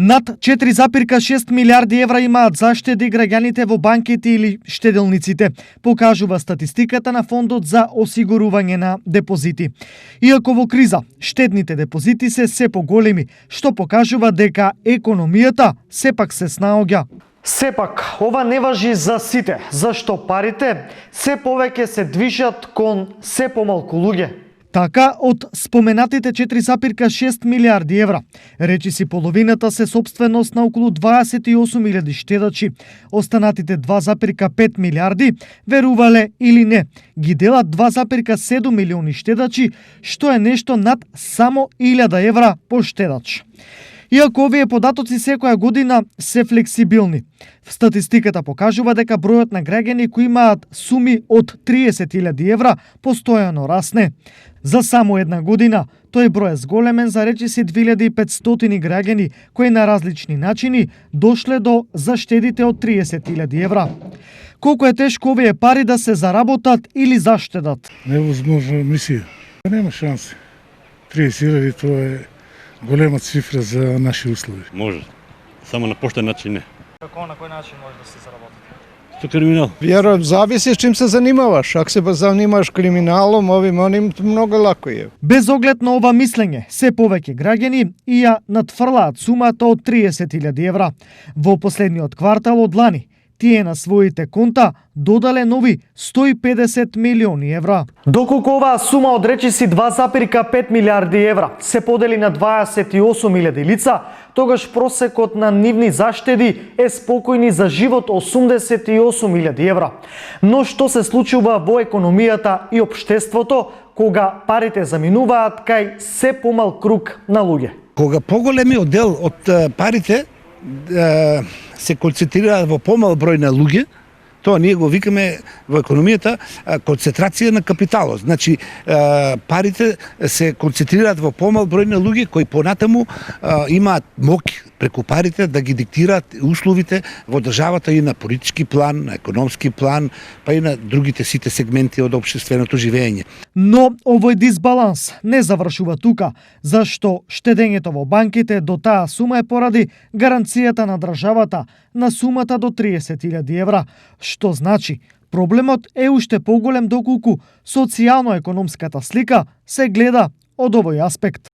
Над 4,6 милиарди евра имаат заштеди граѓаните во банките или штеделниците, покажува статистиката на Фондот за осигурување на депозити. Иако во криза, штедните депозити се поголеми, што покажува дека економијата сепак се снаоѓа. Сепак, ова не важи за сите, зашто парите се повеќе се движат кон се помалку луѓе. Така, од споменатите 4,6 милиарди евра, речиси половината се собственост на околу 28.000 штедачи. Останатите 2,5 милиарди, верувале или не, ги делат 2,7 милиони штедачи, што е нешто над само 1000 евра по штедач. Иако овие податоци секоја година се флексибилни, статистиката покажува дека бројот на граѓани кои имаат суми од 30.000 евра постојано расне. За само една година тој број е зголемен за речиси 2500 граѓани кои на различни начини дошле до заштедите од 30.000 евра. Колку е тешко овие пари да се заработат или заштедат? Невозможна мисија. Нема шанси. 30.000 тоа е голема цифра за наши услови. Може. Само на поштен начин не. Како на кој начин може да се заработи? Со криминал. Вјерувам, зависи с чим се занимаваш. Ако се занимаваш криминалом, оним многу лако е. Без оглед на ова мислење, се повеќе граѓани и ја надфрлаат сумата од 30.000 евра. Во последниот квартал од лани, тие на своите конта додале нови 150 милиони евра. Доколку оваа сума од речиси 2,5 милиарди евра се подели на 28.000 лица, тогаш просекот на нивни заштеди е спокојни за живот 88.000 евра. Но што се случува во економијата и општеството кога парите заминуваат кај се помал круг на луѓе? Кога поголемиот дел од парите се концентрираат во помал број на луѓе, тоа ние го викаме во економијата концентрација на капиталот. Значи, парите се концентрираат во помал број на луѓе кои понатаму имаат моќ преку парите да ги диктираат условите во државата и на политички план, на економски план, па и на другите сите сегменти од општественото живење. Но овој дисбаланс не завршува тука, зашто штедењето во банките до таа сума е поради гаранцијата на државата на сумата до 30.000 евра, што значи проблемот е уште поголем доколку социјално-економската слика се гледа од овој аспект.